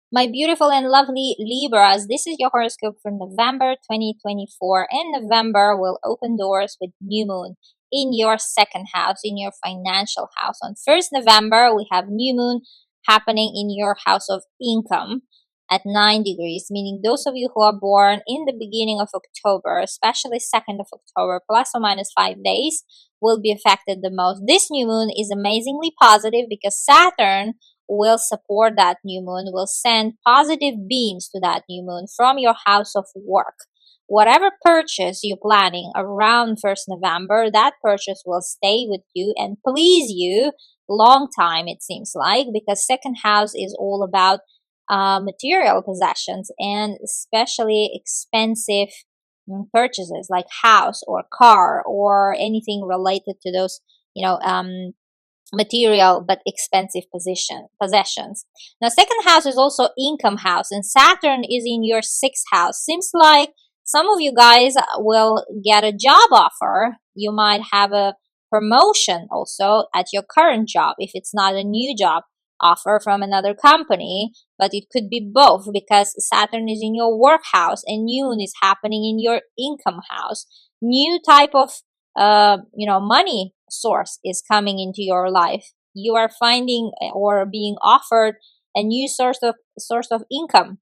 My beautiful and lovely Libras, this is your horoscope for November 2024, and November will open doors with new moon in your second house, in your financial house. On 1st November, we have new moon happening in your house of income at 9 degrees, meaning those of you who are born in the beginning of October, especially 2nd of October, plus or minus 5 days, will be affected the most. This new moon is amazingly positive because Saturn will support that new moon, will send positive beams to that new moon from your house of work. Whatever purchase you're planning around 1st November, that purchase will stay with you and please you long time, it seems like, because second house is all about material possessions and especially expensive purchases like house or car or anything related to those, material but expensive possessions. Now, second house is also income house, and Saturn is in your sixth house. Seems like some of you guys will get a job offer. You might have a promotion also at your current job if it's not a new job offer from another company, but it could be both because Saturn is in your work house and Moon is happening in your income house. New type of money source is coming into your life. You are finding or being offered a new source of income,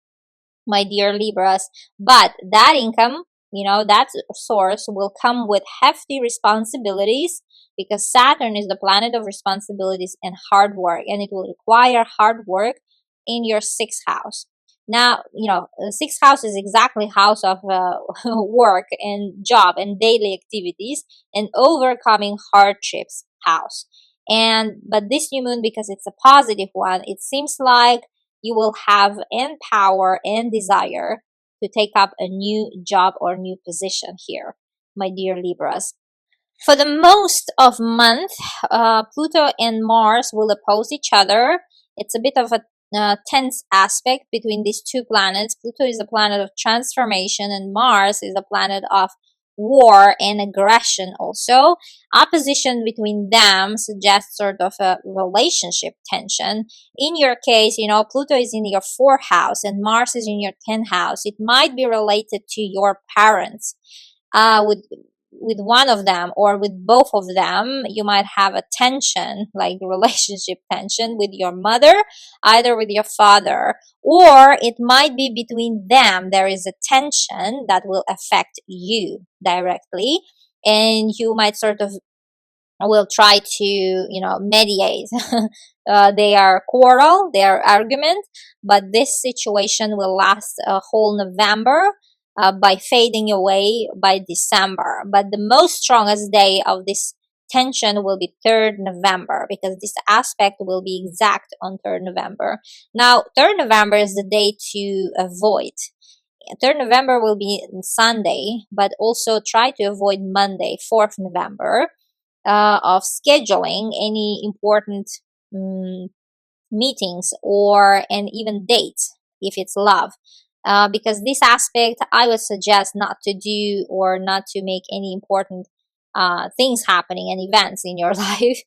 my dear Libras. But that income, that source will come with hefty responsibilities because Saturn is the planet of responsibilities and hard work, and it will require hard work in your sixth house. Now, the sixth house is exactly house of work and job and daily activities and overcoming hardships house. But this new moon, because it's a positive one, it seems like you will have and power and desire to take up a new job or new position here, my dear Libras. For the most of month, Pluto and Mars will oppose each other. It's a bit of a tense aspect between these two planets. Pluto is a planet of transformation, and Mars is a planet of war and aggression also. Opposition between them suggests sort of a relationship tension. In your case, Pluto is in your fourth house and Mars is in your 10th house. It might be related to your parents. With one of them or with both of them, you might have a tension, like relationship tension with your mother, either with your father, or it might be between them. There is a tension that will affect you directly, and you might sort of will try to mediate their quarrel, their argument, but this situation will last a whole November, by fading away by December. But the most strongest day of this tension will be 3rd November because this aspect will be exact on 3rd November. Now, 3rd November is the day to avoid. 3rd November will be Sunday, but also try to avoid Monday, 4th November, of scheduling any important meetings and even dates if it's love. Because this aspect, I would suggest not to do or not to make any important things happening and events in your life.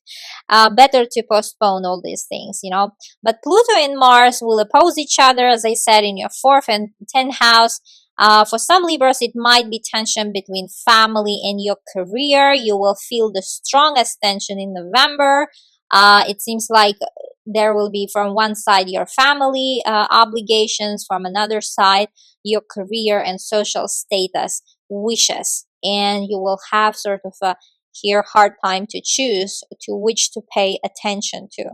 Better to postpone all these things, But Pluto and Mars will oppose each other, as I said, in your 4th and 10th house. For some Libras, it might be tension between family and your career. You will feel the strongest tension in November. It seems like there will be from one side your family obligations, from another side your career and social status wishes, and you will have sort of a hard time to choose to which to pay attention to.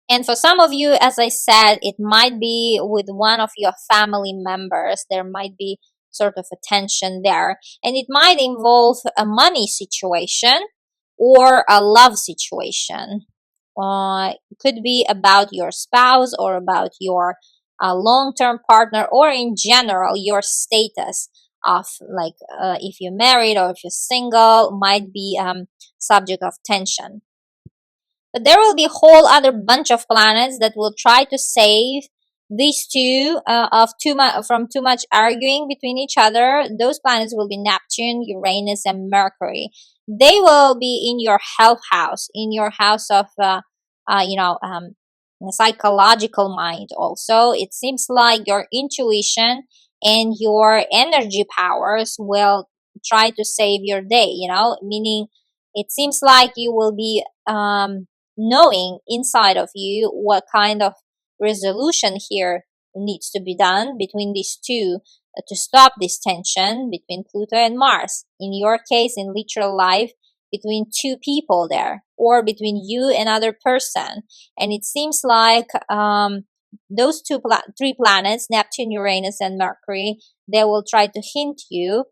And for some of you, as I said, it might be with one of your family members. There might be sort of a tension there. And it might involve a money situation or a love situation. It could be about your spouse or about your long-term partner, or in general, your status of if you're married or if you're single might be subject of tension. But there will be a whole other bunch of planets that will try to save these two from too much arguing between each other. Those planets will be Neptune, Uranus, and Mercury. They will be in your health house, in your house of psychological mind also. It seems like your intuition and your energy powers will try to save your day, meaning it seems like you will be knowing inside of you what kind of resolution here needs to be done between these two, to stop this tension between Pluto and Mars. In your case, in literal life, between two people there, or between you and another person. And it seems like those three planets, Neptune, Uranus, and Mercury, they will try to hint you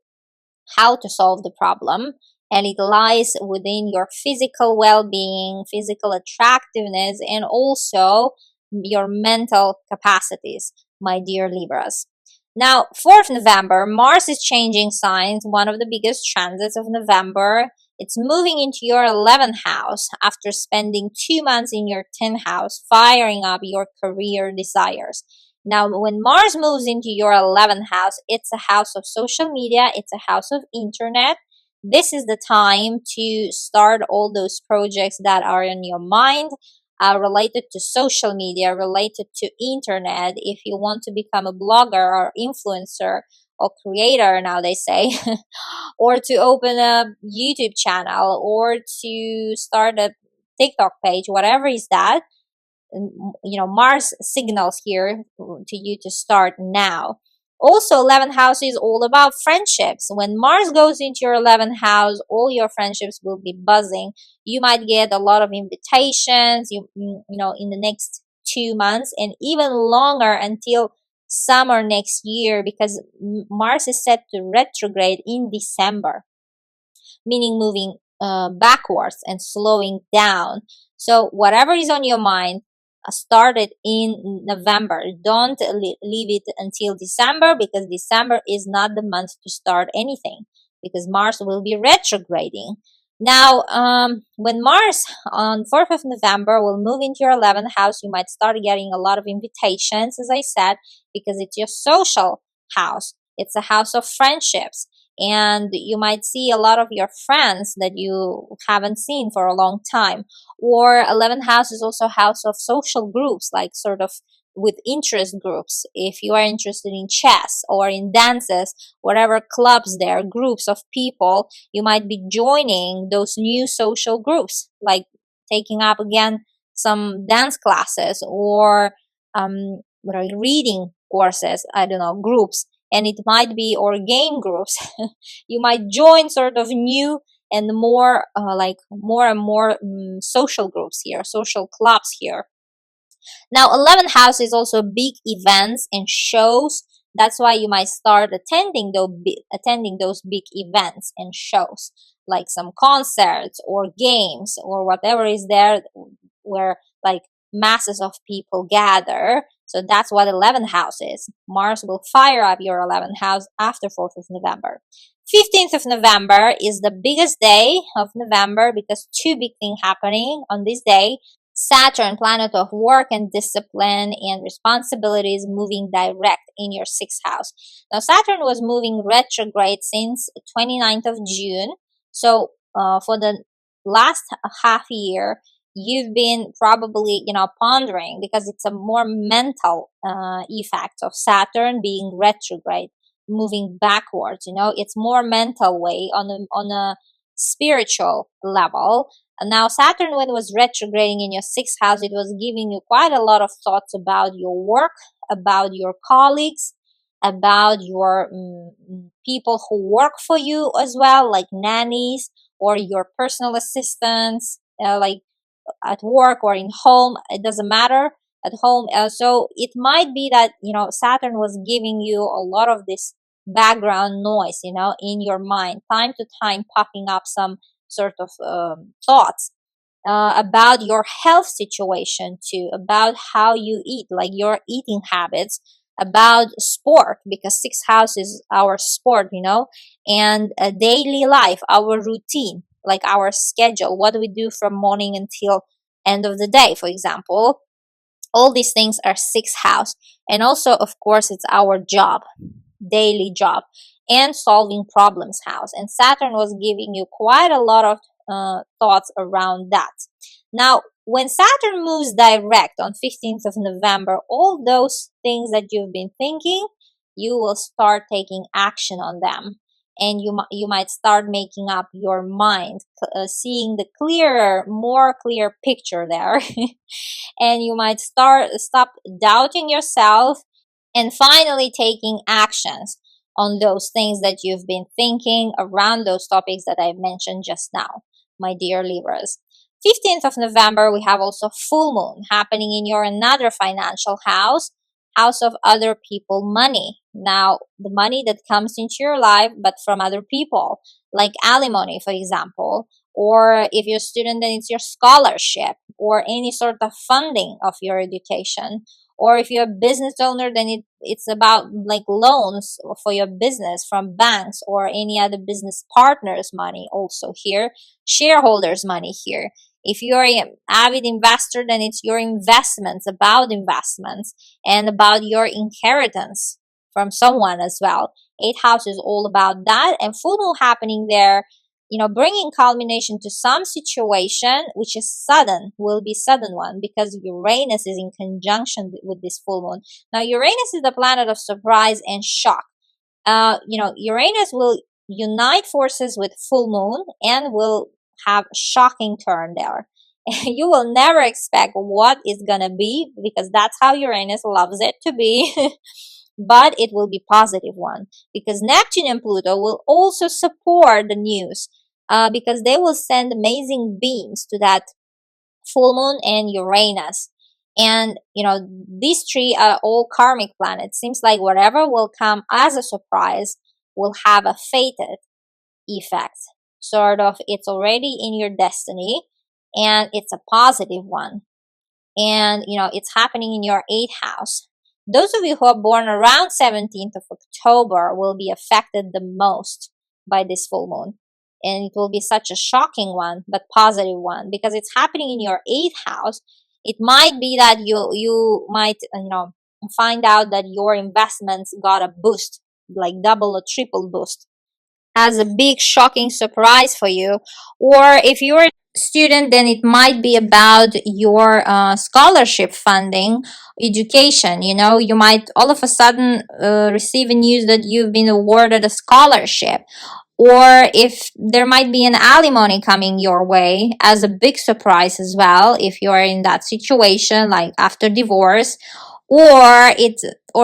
how to solve the problem. And it lies within your physical well-being, physical attractiveness, and also your mental capacities, my dear Libras. Now, 4th November, Mars is changing signs, one of the biggest transits of November. It's moving into your 11th house after spending 2 months in your 10th house, firing up your career desires. Now, when Mars moves into your 11th house, it's a house of social media, it's a house of internet. This is the time to start all those projects that are in your mind, related to social media, related to internet. If you want to become a blogger or influencer or creator, now they say, or to open a YouTube channel or to start a TikTok page, whatever is that, Mars signals here to you to start now. Also, 11th house is all about friendships. When Mars goes into your 11th house, all your friendships will be buzzing. You might get a lot of invitations, in the next 2 months, and even longer until summer next year, because Mars is set to retrograde in December, meaning moving backwards and slowing down. So whatever is on your mind, started in November. Don't leave it until December, because December is not the month to start anything, because Mars will be retrograding. Now, when Mars on 4th of November will move into your 11th house, you might start getting a lot of invitations, as I said, because it's your social house. It's a house of friendships. And you might see a lot of your friends that you haven't seen for a long time. Or 11th house is also a house of social groups, like sort of with interest groups. If you are interested in chess or in dances, whatever clubs there, groups of people, you might be joining those new social groups, like taking up again some dance classes or reading courses, I don't know, groups. And it might be, or game groups. You might join sort of new and more more and more social groups here, social clubs here. Now, 11th house is also big events and shows. That's why you might start attending those big events and shows, like some concerts or games or whatever is there, where like masses of people gather. So that's what 11th house is. Mars will fire up your 11th house after 4th of November. 15th of November is the biggest day of November, because two big things happening on this day. Saturn, planet of work and discipline and responsibilities, moving direct in your 6th house. Now, Saturn was moving retrograde since 29th of June. So for the last half year, you've been probably, pondering, because it's a more mental effect of Saturn being retrograde, moving backwards. It's more mental way on a spiritual level. And now Saturn, when it was retrograding in your 6th house, it was giving you quite a lot of thoughts about your work, about your colleagues, about your people who work for you as well, like nannies or your personal assistants, like at work or in home. It doesn't matter, at home. So it might be that, Saturn was giving you a lot of this background noise, in your mind, time to time popping up some sort of thoughts about your health situation too, about how you eat, like your eating habits, about sport, because 6th house is our sport, and daily life, our routine, like our schedule, what we do from morning until end of the day, for example. All these things are 6th house. And also, of course, it's our job, daily job, and solving problems house. And Saturn was giving you quite a lot of thoughts around that. Now, when Saturn moves direct on 15th of November, all those things that you've been thinking, you will start taking action on them. And you might start making up your mind, seeing the more clear picture there. And you might stop doubting yourself and finally taking actions on those things that you've been thinking around those topics that I mentioned just now, my dear Libras. 15th of November, we have also full moon happening in your another financial house, house of other people money. Now, the money that comes into your life, but from other people, like alimony, for example, or if you're a student, then it's your scholarship or any sort of funding of your education. Or if you're a business owner, then it's about like loans for your business from banks or any other business partners' money also here, shareholders' money here. If you're an avid investor, then it's your investments, about investments, and about your inheritance from someone as well. Eighth house is all about that, and full moon happening there, bringing culmination to some situation which is sudden, will be sudden one, because Uranus is in conjunction with this full moon. Now, Uranus is the planet of surprise and shock. Uranus will unite forces with full moon and will have a shocking turn there. You will never expect what is gonna be, because that's how Uranus loves it to be. But it will be positive one, because Neptune and Pluto will also support the news, because they will send amazing beams to that full moon and Uranus. And these three are all karmic planets. Seems like whatever will come as a surprise will have a fated effect. Sort of, it's already in your destiny, and it's a positive one. And it's happening in your 8th house. Those of you who are born around 17th of October will be affected the most by this full moon. And it will be such a shocking one, but positive one, because it's happening in your 8th house. It might be that you might find out that your investments got a boost, like double or triple boost, as a big shocking surprise for you. Or if you're a student, then it might be about your scholarship funding, education. You might all of a sudden receive a news that you've been awarded a scholarship, or if there might be an alimony coming your way as a big surprise as well, if you are in that situation, like after divorce, or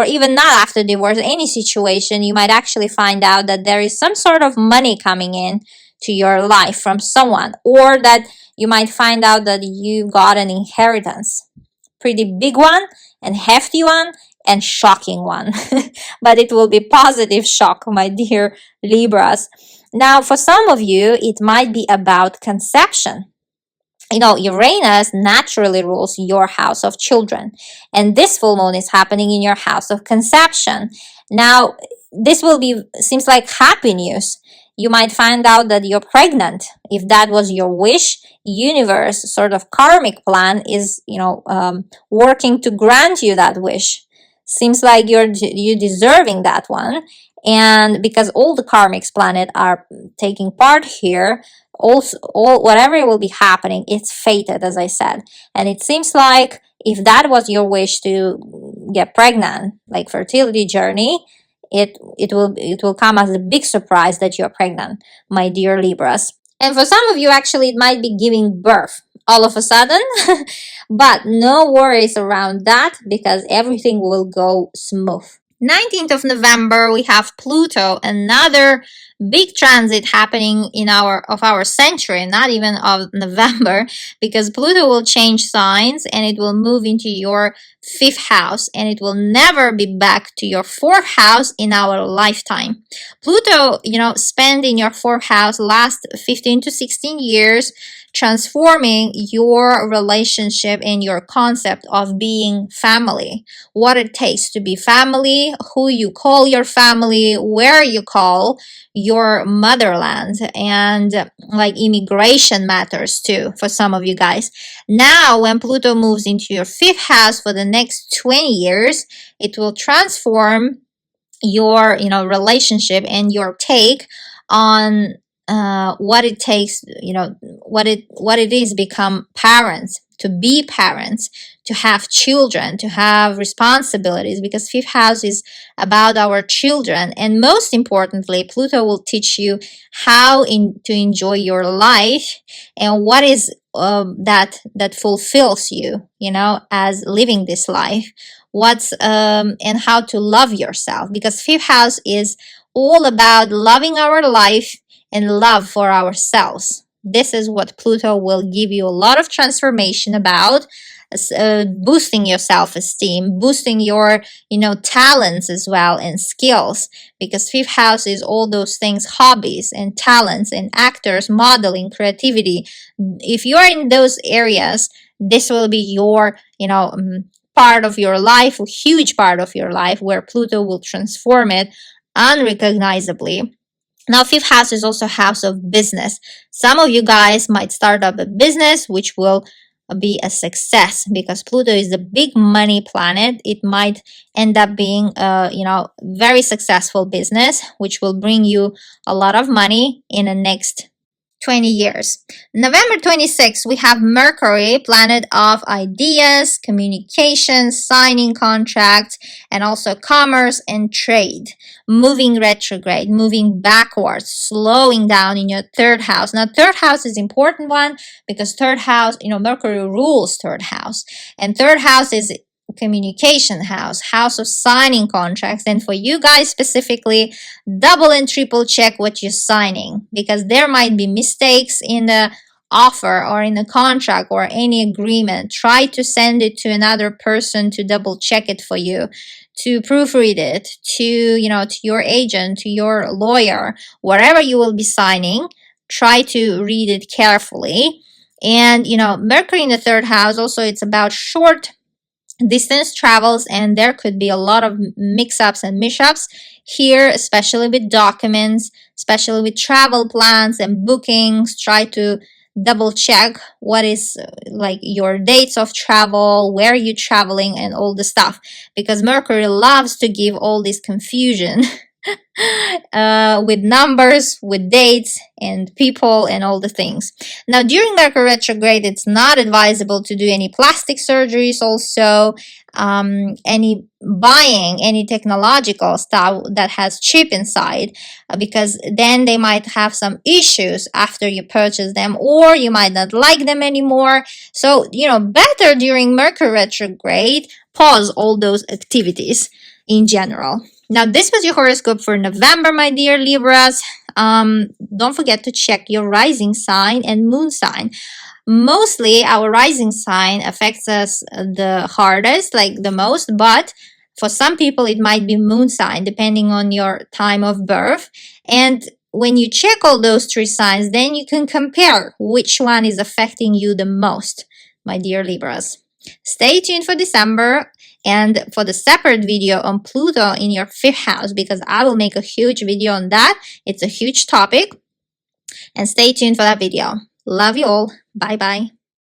even not after divorce, any situation, you might actually find out that there is some sort of money coming in to your life from someone, or that you might find out that you got an inheritance, pretty big one and hefty one and shocking one. But it will be positive shock, my dear Libras. Now, for some of you, it might be about conception. Uranus naturally rules your house of children, and this full moon is happening in your house of conception. Now, this seems like happy news. You might find out that you're pregnant. If that was your wish, universe, sort of karmic plan, is working to grant you that wish. Seems like you're deserving that one. And because all the karmics planet are taking part here, also whatever will be happening, it's fated, as I said. And it seems like if that was your wish to get pregnant, like fertility journey, it will come as a big surprise that you're pregnant, my dear Libras. And for some of you, actually, it might be giving birth all of a sudden. But no worries around that, because everything will go smooth. 19th of November, we have Pluto, another big transit happening in our century, not even of November, because Pluto will change signs and it will move into your 5th house, and it will never be back to your 4th house in our lifetime. Pluto, spend in your 4th house last 15 to 16 years, transforming your relationship and your concept of being family, what it takes to be family, who you call your family, where you call your motherland, and like immigration matters too for some of you guys. Now, when Pluto moves into your 5th house for the next 20 years, it will transform your relationship and your take on what it takes, what it is become parents. to be parents, to have children, to have responsibilities, because fifth house is about our children. And most importantly, Pluto will teach you how to enjoy your life and what is that fulfills you, as living this life. What's and how to love yourself, because fifth house is all about loving our life and love for ourselves. This is what Pluto will give you a lot of transformation about, boosting your self-esteem, boosting your, talents as well and skills, because fifth house is all those things, hobbies and talents and actors, modeling, creativity. If you're in those areas, this will be your, part of your life, a huge part of your life, where Pluto will transform it unrecognizably. Now, fifth house is also house of business. Some of you guys might start up a business which will be a success, because Pluto is a big money planet. It might end up being a, very successful business, which will bring you a lot of money in the next 20 years. November 26th, we have Mercury, planet of ideas, communication, signing contracts, and also commerce and trade, moving retrograde, moving backwards, slowing down in your third house. Now, third house is important one, because third house, Mercury rules third house, and third house is communication house of signing contracts. And for you guys specifically, double and triple check what you're signing, because there might be mistakes in the offer or in the contract or any agreement. Try to send it to another person to double check it for you, to proofread it, to to your agent, to your lawyer, wherever you will be signing. Try to read it carefully. And Mercury in the third house also, it's about short distance travels, and there could be a lot of mix-ups and mishaps here, especially with documents, especially with travel plans and bookings. Try to double check what is like your dates of travel, where you're traveling, and all the stuff, because Mercury loves to give all this confusion with numbers, with dates and people and all the things. Now, during Mercury retrograde, it's not advisable to do any plastic surgeries, also any buying any technological stuff that has chip inside, because then they might have some issues after you purchase them, or you might not like them anymore. So better during Mercury retrograde, pause all those activities in general. Now, this was your horoscope for November, my dear Libras. Don't forget to check your rising sign and moon sign. Mostly, our rising sign affects us the hardest, like the most, but for some people, it might be moon sign, depending on your time of birth. And when you check all those three signs, then you can compare which one is affecting you the most, my dear Libras. Stay tuned for December and for the separate video on Pluto in your fifth house, because I will make a huge video on that. It's a huge topic. And stay tuned for that video. Love you all. Bye-bye.